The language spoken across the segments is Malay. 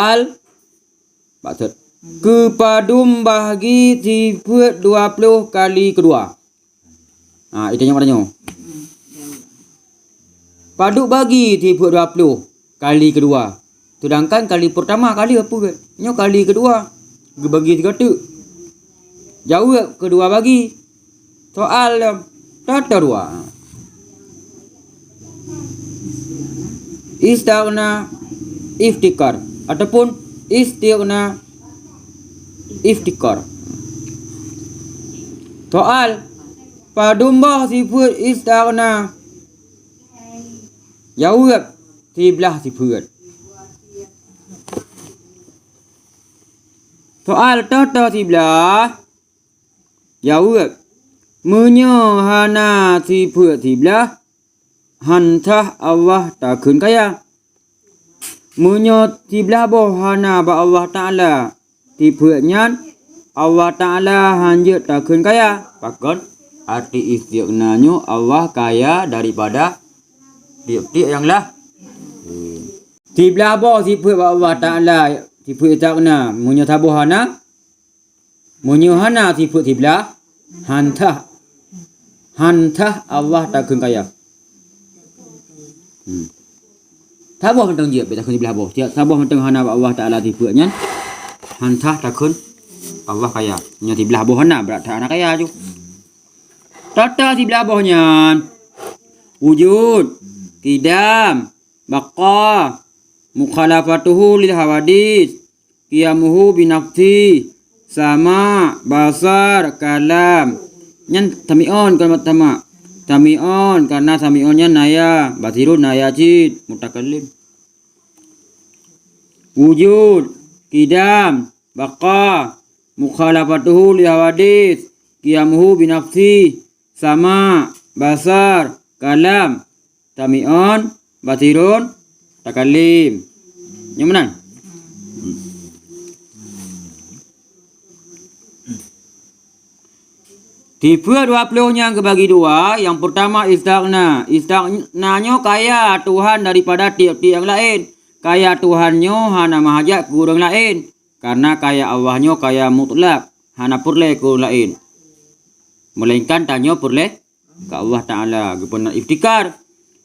Soal maksud kepadum bahagi 20 kali kedua. Itu yang maknanya. Paduk bagi 20 kali kedua. Sedangkan kali pertama kali apa ke? Nyo kali kedua. Bagi 3 tu. Jawab kedua bagi. Soal tata dua. Istighna iftikar ataupun istighna iftikar. Soal padumbah sifat istighna. Jawab sebelah sifat. Soal tata sebelah. Jawab menyahana sifat sebelah. Hantah Allah takun kaya. Menyo sebelah bohana ba Allah Ta'ala. Sifat Allah Ta'ala hanjut takun kaya. Pakon arti istiqnanya Allah kaya daripada tiap-tiap yang lah. Sebelah boh sifat Allah Ta'ala. Sifat istiqna. Menyo tabohana. Menyo hana sifat sebelah. Hantah Allah takun kaya. Tabah mentang dia takun sebelah bawah. Tabah mentang hana Allah Ta'ala tipunya. Hantah takun Allah kaya. Nya sebelah bawah hana berat anak kaya tu. Tata sebelah bawahnya. Wujud, qidam, baqa, mukhalafatuhu lil hawadis, qiyamuhu binafsi, sama, basar, kalam. Nyan tamion kalimat tama. Tamion karena tamionnya naya, basirun naya jid, mutakallim. Wujud, qidam, baqa, mukhalafatuhu li hawadis, qiyamuhu binafsi, sama, basar, kalam. Tamion, basirun, takallim. Yang mana? Tipe 20 yang kebagi dua. Yang pertama istighna. Istighnanya kaya Tuhan daripada tiap-tiap yang lain. Kaya Tuhannya hana mahajat ke orang lain. Karena kaya Allahnya kaya mutlak. Hana purle ke orang lain. Melainkan tanya purle ke Allah Ta'ala. Gepana iftikar.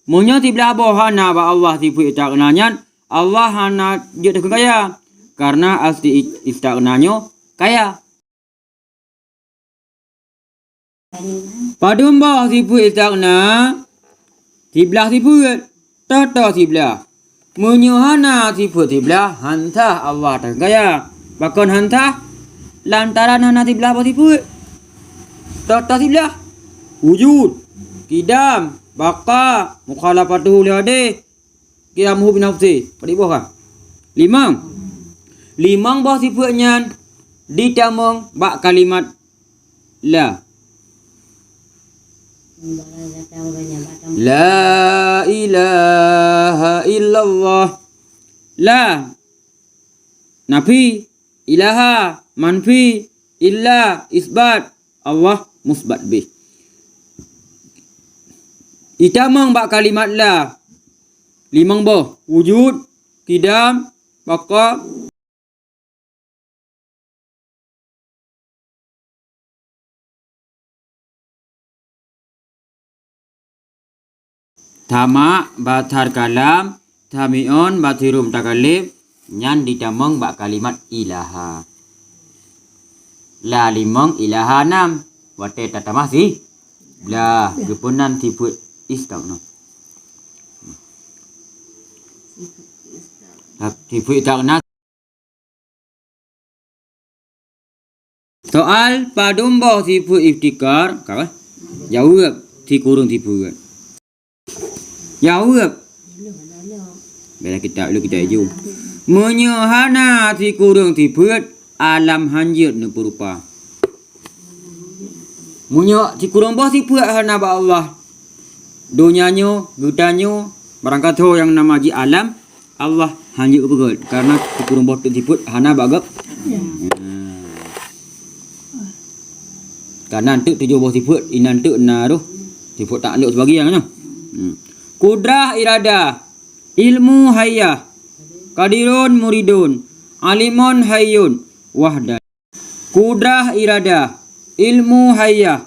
Munya tiblah bohana ba Allah tipu istighnanya. Allah hana jadi kaya. Karena asli istighnanya kaya. Padumbah tipu istighna. Sebelah tipu tata sebelah. Menyuhana tipu sebelah. Hantah Allah tak kaya. Bahkan hantah lantaran hana sebelah apa tipu. Tata sebelah. Wujud, qidam, baqa, mukhalafatuhu li hadis, qiyamuhu binafsi. Pada bawah kan? Limang bawah sifatnya ditamung bak kalimat la. La ilaha illallah. La nafi, ilaha manfi, illa isbat, Allah musbat bih. Itamang bak kalimat la. Limang boh. Wujud, qidam, baqa, tama, batar kalam, tamion, batirum takalib, nyan ditamang bak kalimat ilaha. La limang, ilaha nam. Wate tatamah si. La, gepunan tipu istighna. Tipu istighna. Soal padumbah tipu iftikar. Kau jawab ti kurung tipu kan. Jawab. Bila kita jom. Menyahana ti kurung tipu alam hanjir nu berupa. Munya ti kurung bah tipu hana ba Allah. Dunianya, gutanya, barangkali yang nama ji alam Allah hanjir betul. Karena ti kurung bah tipu hana bagap. Karena nanti tujuh bah tipu inantu naruh tipu takluk sebagian kan. Kudrah irada, ilmu hayah, Qadirun muridun, alimun hayyun, wahdan. Kudrah iradah, ilmu hayyah.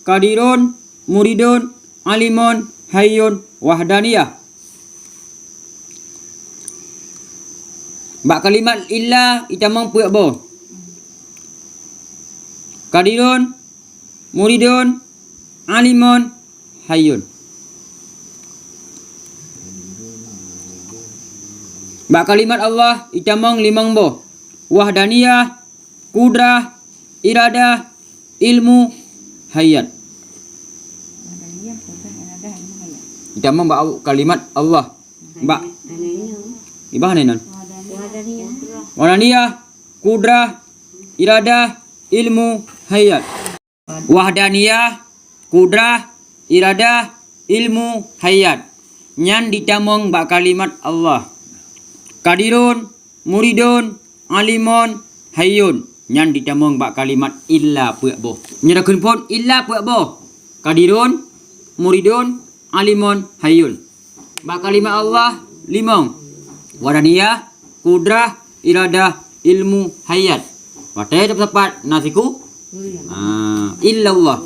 Qadirun muridun, alimun hayyun, wahdaniyah. Bak kalimat illa itamang puak bo. Qadirun muridun, alimun hayyun. Bak kalimat Allah itamang limang bo. Wahdaniyah, kudrah, iradah, ilmu, hayat. Itamang bak kalimat Allah. Bak ibah nenon. Wahdaniyah, kudrah, iradah, ilmu, hayat. Wahdaniyah, kudrah, iradah, ilmu, hayat. Nyan ditamong bak kalimat Allah. Qadirun, muridun, alimun, hayyun. Nyan ditamong bak kalimat illa puak boh. Nyerakun pun illa puak boh. Qadirun, muridun, alimun, hayyun. Bak kalimat Allah limong. Wahdaniyah, kudrah, iradah, ilmu, hayat. Watai tepat nasiku. Illa Allah.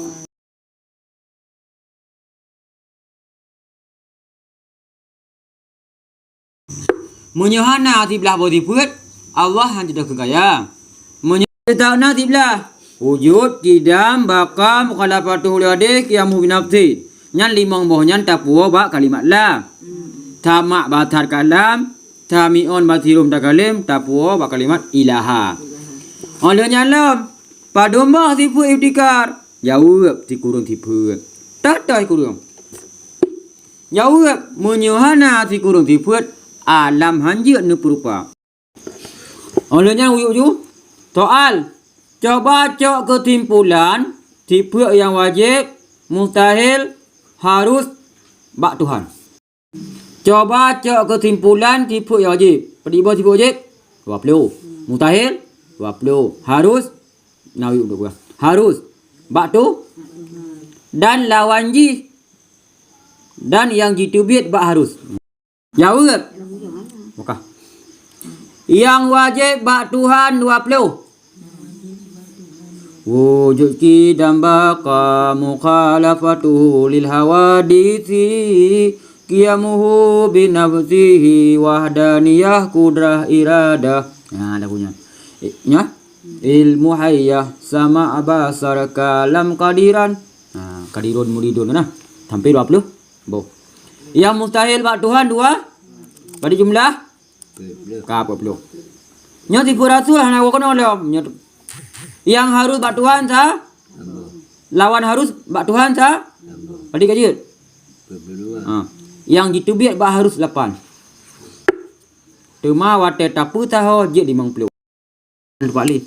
Menyahana tiblah bodi puat Allah yang tidak kegaya. Menyahana tiblah wujud kidam baka mukhalafatuhu liwadih qiyamu binafsi. Nyan limong boh nyan tapuwa bak kalimat la. Tamak batar kalam, tamion batirum takalim, tapuwa bak kalimat ilaha. Oleh nyalam padomah tipu ibtikar. Jawab ti kurung tipu. Tatai kurung. Jawab menyahana ti kurung tipu alam hanjir nu perupa. Olehnya uyuk soal. Coba cok kesimpulan tipe yang wajib, mustahil, harus bak Tuhan. Coba cok kesimpulan tipe yang wajib. Petiba tipe wajib 20. Mustahil 20. Harus nah uyuk dua. Harus bak tu dan lawan ji dan yang jitubit bak harus. Jawab. Maka yang wajib bak Tuhan 20. Wujud kidam baka mukhalafatuhu lil hawadithi qiyamuhu binafsihi wahdaniyah kudrah iradah. Nah, ada punya. Ya. Ilmu hayyah sama abasar kalam qadiran. Nah, qadirun muridun nah. Sampai 20. Bo. Yang mustahil bak Tuhan 2. Pada jumlah ka 20. Nya 300 hana kono lho. Yang harus bak Tuhan sa? Lawan harus bak Tuhan sa? Pada kaji. Yang ditubit bak harus 8. Tuma wate tapu taho je 50. Balik.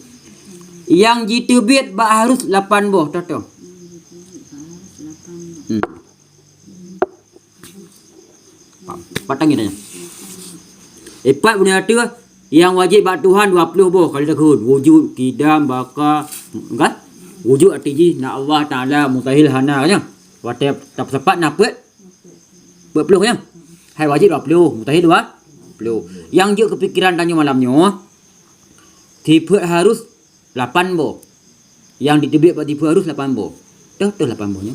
Yang ditubit bak harus 8 boh toto. Patang ini. Epat punya tu yang wajib bak Tuhan 20 boh kali takut wujud kidam baka kan wujud arti nak Allah Taala mustahil hana nya wate tak sepat nak pet 20 nya hai wajib 20 mustahil 20 yang je kepikiran tanya malamnya tipe harus 8 boh yang ditebik bak tipe harus 8 boh tu 8 boh nya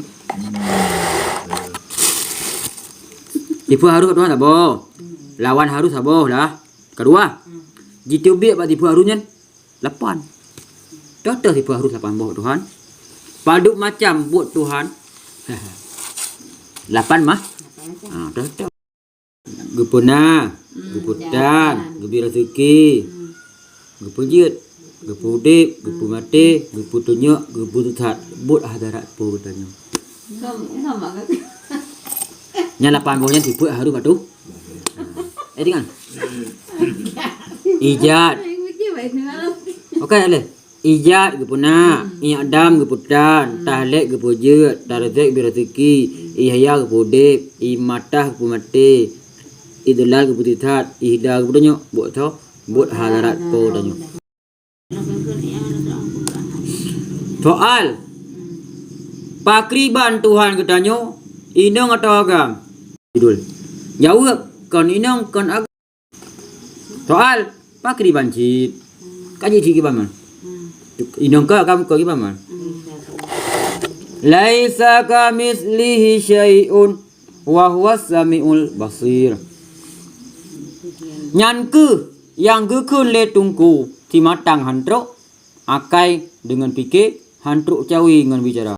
tipe harus Tuhan tak boh lawan harus aboh lah. Kedua, ditubik bak tipu harusnya 8. Total tipu harus 8 boh Tuhan. Paduk macam buat Tuhan. 8 mah. Total. Gepuna, geputan, gebi rezeki. Gepujit, gepudip, gepu mati, gepu tunjuk, gepu tutat. Buat hadarat po katanya. Sama kan? Nya 8 bohnya tipu harus batu. Kan? Ijat. Okey ale. Ijat gepuna, i'dam geputan, tahlek gepujut, tarzek birezeki, ihya gepudip, imatah gepumati, idlal geputitat, ihda gepudanyo, buat tau, buat hadarat po danyo. Soal. Pakriban Tuhan ketanyo, inong atau agam? Judul. Jawab. Kan inang kan agam Soal pakai dibanci. Kaji di gimana? Inong ka kamu ke gimana? Laisa kamitslihi syai'un wa huwas samiul basir. Nyan ke yang gekun le tungku ti matang hantruk akai dengan fikir hantruk cawi dengan bicara.